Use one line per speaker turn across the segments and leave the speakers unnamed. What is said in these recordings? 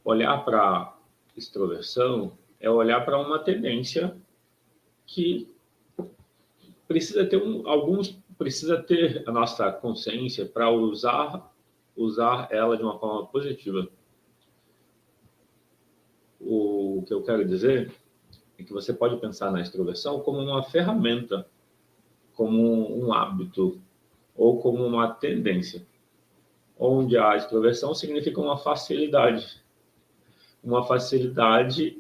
Olhar para extroversão é olhar para uma tendência que precisa ter precisa ter a nossa consciência para usar ela de uma forma positiva. O que eu quero dizer é que você pode pensar na extroversão como uma ferramenta, como um hábito ou como uma tendência, onde a extroversão significa uma facilidade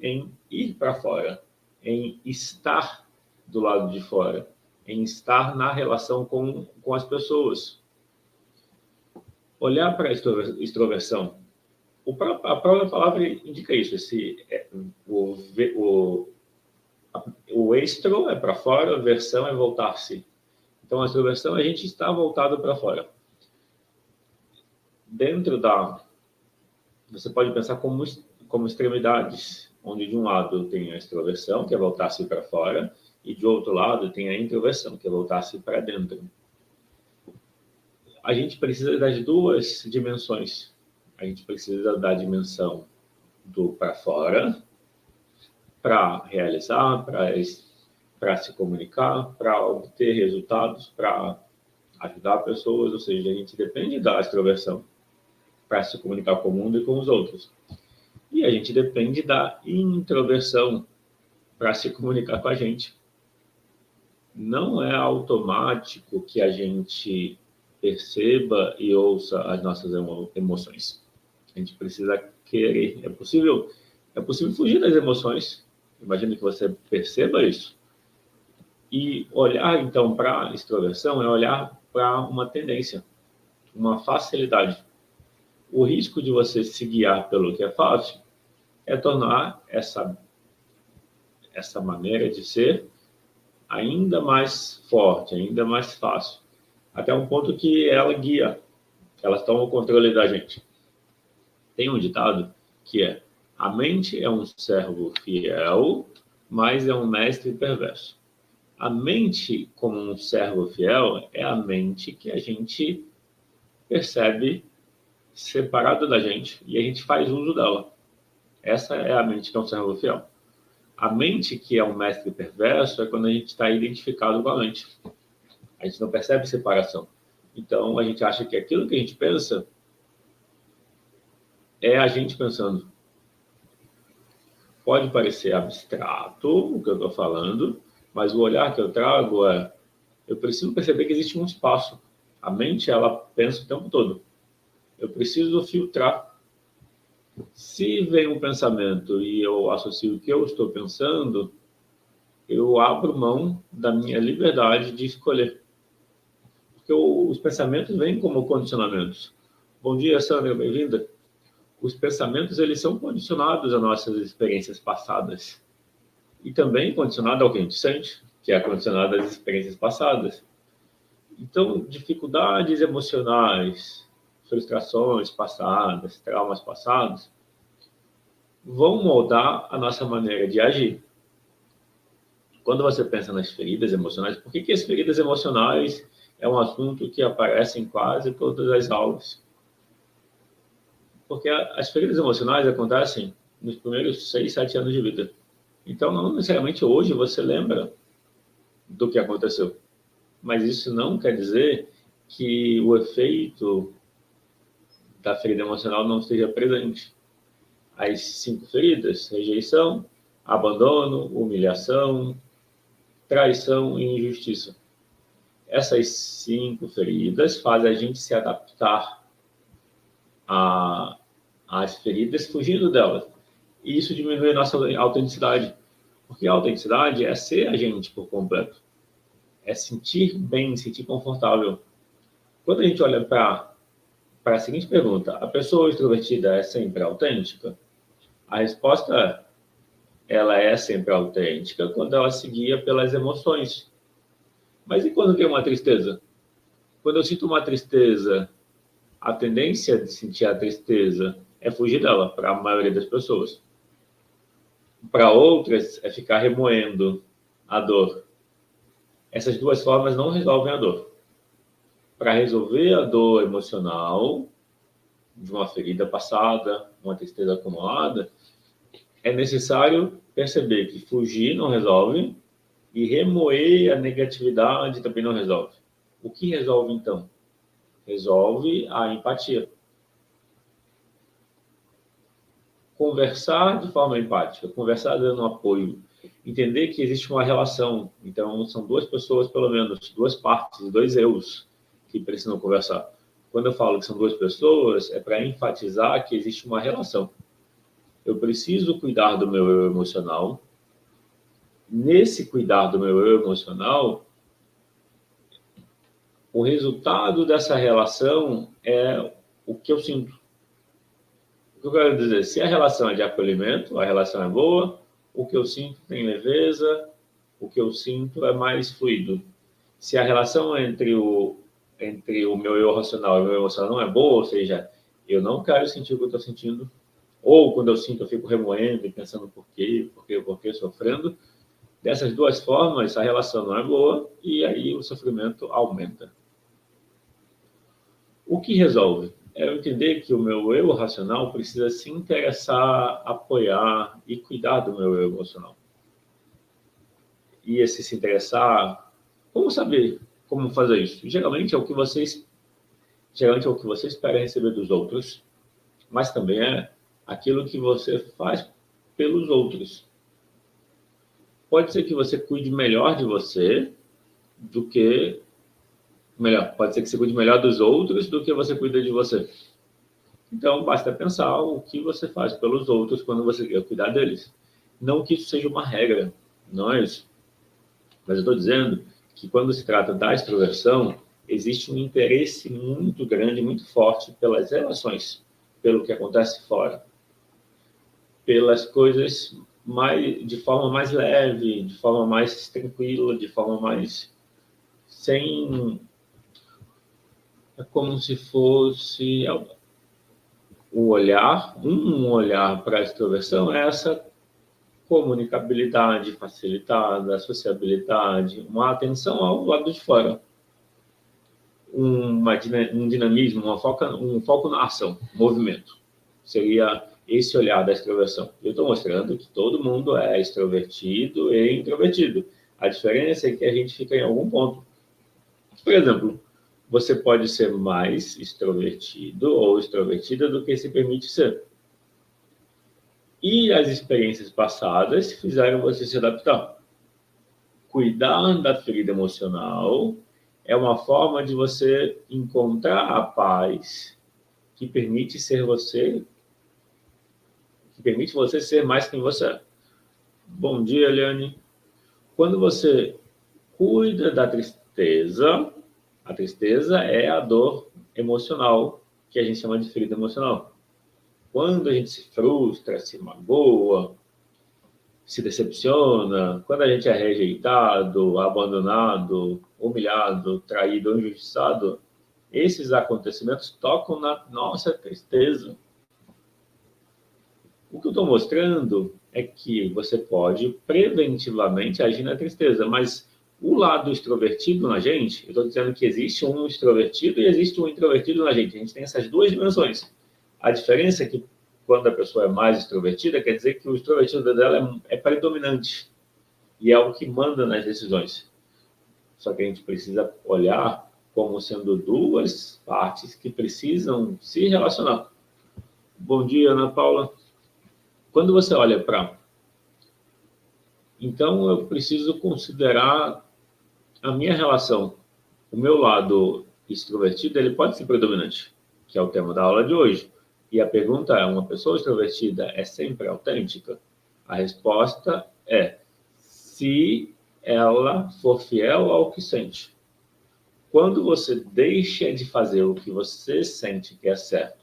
em ir para fora, em estar do lado de fora, em estar na relação com as pessoas. Olhar para a extroversão, a própria palavra indica isso. O extro é para fora, a versão é voltar-se. Então, a extroversão, a gente está voltado para fora. Você pode pensar como extremidades, onde de um lado tem a extroversão, que é voltar-se para fora, e de outro lado tem a introversão, que é voltar-se para dentro. A gente precisa das duas dimensões. A gente precisa da dimensão do para fora, para realizar, para se comunicar, para obter resultados, para ajudar pessoas, ou seja, a gente depende da extroversão para se comunicar com o mundo e com os outros. E a gente depende da introversão para se comunicar com a gente. Não é automático que a gente perceba e ouça as nossas emoções. A gente precisa querer. É possível fugir das emoções. Imagino que você perceba isso. E olhar, então, para a extroversão é olhar para uma tendência, uma facilidade. O risco de você se guiar pelo que é fácil é tornar essa maneira de ser ainda mais forte, ainda mais fácil, até um ponto que ela guia, ela toma o controle da gente. Tem um ditado que é: a mente é um servo fiel, mas é um mestre perverso. A mente, como um servo fiel, é a mente que a gente percebe separado da gente e a gente faz uso dela. Essa é a mente que é um servo fiel. A mente que é um mestre perverso é quando a gente está identificado com a mente. A gente não percebe separação. Então, a gente acha que aquilo que a gente pensa é a gente pensando. Pode parecer abstrato o que eu estou falando, mas o olhar que eu trago é: eu preciso perceber que existe um espaço. A mente, ela pensa o tempo todo. Eu preciso filtrar. Se vem um pensamento e eu associo o que eu estou pensando, eu abro mão da minha liberdade de escolher. Porque os pensamentos vêm como condicionamentos. Bom dia, Sandra, bem-vinda. Os pensamentos, eles são condicionados às nossas experiências passadas. E também condicionado ao que a gente sente, que é condicionado às experiências passadas. Então, dificuldades emocionais, frustrações passadas, traumas passados, vão moldar a nossa maneira de agir. Quando você pensa nas feridas emocionais, por que as feridas emocionais é um assunto que aparece em quase todas as aulas? Porque as feridas emocionais acontecem nos primeiros 6, 7 anos de vida. Então, não necessariamente hoje você lembra do que aconteceu. Mas isso não quer dizer que o efeito da ferida emocional não esteja presente. As 5 feridas: rejeição, abandono, humilhação, traição e injustiça. Essas 5 feridas fazem a gente se adaptar às feridas, fugindo delas. E isso diminui a nossa autenticidade. Porque a autenticidade é ser a gente por completo. É sentir bem, sentir confortável. Quando a gente olha para a seguinte pergunta: a pessoa extrovertida é sempre autêntica? A resposta é: ela é sempre autêntica quando ela se guia pelas emoções. Mas e quando tem uma tristeza? Quando eu sinto uma tristeza, a tendência de sentir a tristeza é fugir dela, para a maioria das pessoas. Para outras, é ficar remoendo a dor. Essas duas formas não resolvem a dor. Para resolver a dor emocional, de uma ferida passada, uma tristeza acumulada, é necessário perceber que fugir não resolve e remoer a negatividade também não resolve. O que resolve, então? Resolve a empatia. Conversar de forma empática, conversar dando apoio, entender que existe uma relação. Então, são duas pessoas, pelo menos, duas partes, dois eus que precisam conversar. Quando eu falo que são duas pessoas, é para enfatizar que existe uma relação. Eu preciso cuidar do meu eu emocional. Nesse cuidar do meu eu emocional, o resultado dessa relação é o que eu sinto. O que eu quero dizer, se a relação é de acolhimento, a relação é boa, o que eu sinto tem leveza, o que eu sinto é mais fluido. Se a relação entre o meu eu racional e o meu emocional não é boa, ou seja, eu não quero sentir o que eu estou sentindo, ou quando eu sinto eu fico remoendo e pensando por quê, sofrendo, dessas duas formas a relação não é boa e aí o sofrimento aumenta. O que resolve? É eu entender que o meu eu racional precisa se interessar, apoiar e cuidar do meu eu emocional. E esse se interessar, como saber como fazer isso? Geralmente é o que você espera receber dos outros, mas também é aquilo que você faz pelos outros. Pode ser que você cuide melhor de você do que pode ser que você cuide melhor dos outros do que você cuida de você. Então, basta pensar o que você faz pelos outros quando você quer cuidar deles. Não que isso seja uma regra, não é isso. Mas eu estou dizendo que quando se trata da extroversão, existe um interesse muito grande, muito forte pelas relações, pelo que acontece fora, pelas coisas de forma mais leve, de forma mais tranquila, de forma mais sem... É como se fosse um olhar para a extroversão é essa comunicabilidade facilitada, sociabilidade, uma atenção ao lado de fora, um dinamismo, um foco na ação, movimento. Seria esse olhar da extroversão. Eu estou mostrando que todo mundo é extrovertido e introvertido. A diferença é que a gente fica em algum ponto. Por exemplo, você pode ser mais extrovertido ou extrovertida do que se permite ser. E as experiências passadas fizeram você se adaptar. Cuidar da ferida emocional é uma forma de você encontrar a paz que permite você ser mais quem você é. Bom dia, Eliane. Quando você cuida da tristeza, a tristeza é a dor emocional que a gente chama de ferida emocional. Quando a gente se frustra, se magoa, se decepciona, quando a gente é rejeitado, abandonado, humilhado, traído ou injustiçado, esses acontecimentos tocam na nossa tristeza. O que eu estou mostrando é que você pode preventivamente agir na tristeza, mas o lado extrovertido na gente, eu estou dizendo que existe um extrovertido e existe um introvertido na gente. A gente tem essas duas dimensões. A diferença é que quando a pessoa é mais extrovertida, quer dizer que o extrovertido dela é predominante e é o que manda nas decisões. Só que a gente precisa olhar como sendo duas partes que precisam se relacionar. Bom dia, Ana Paula. Quando você olha para... Então, eu preciso considerar a minha relação. O meu lado extrovertido, ele pode ser predominante, que é o tema da aula de hoje. E a pergunta é, uma pessoa extrovertida é sempre autêntica? A resposta é, se ela for fiel ao que sente. Quando você deixa de fazer o que você sente que é certo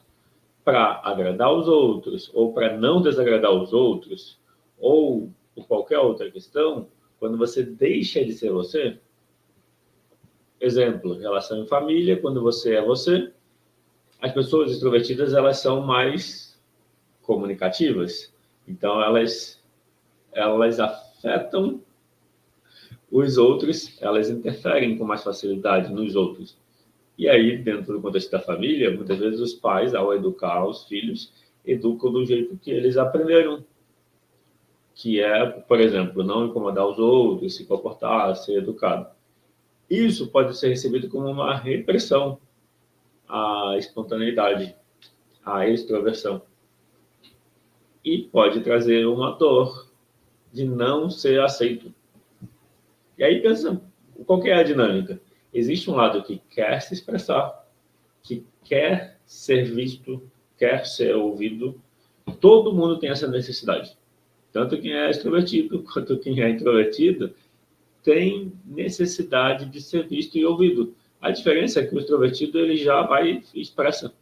para agradar os outros, ou para não desagradar os outros, ou por qualquer outra questão, quando você deixa de ser você, exemplo, relação em família, quando você é você, as pessoas extrovertidas, elas são mais comunicativas, então elas afetam os outros, elas interferem com mais facilidade nos outros. E aí, dentro do contexto da família, muitas vezes os pais, ao educar os filhos, educam do jeito que eles aprenderam, que é, por exemplo, não incomodar os outros, se comportar, ser educado. Isso pode ser recebido como uma repressão à espontaneidade, à extroversão. E pode trazer uma dor de não ser aceito. E aí pensa, qual que é a dinâmica? Existe um lado que quer se expressar, que quer ser visto, quer ser ouvido. Todo mundo tem essa necessidade. Tanto quem é extrovertido quanto quem é introvertido tem necessidade de ser visto e ouvido. A diferença é que o extrovertido ele já vai e expressa.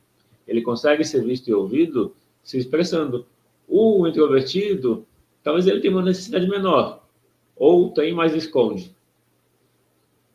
Ele consegue ser visto e ouvido se expressando. O introvertido, talvez ele tenha uma necessidade menor, ou tem, mas esconde.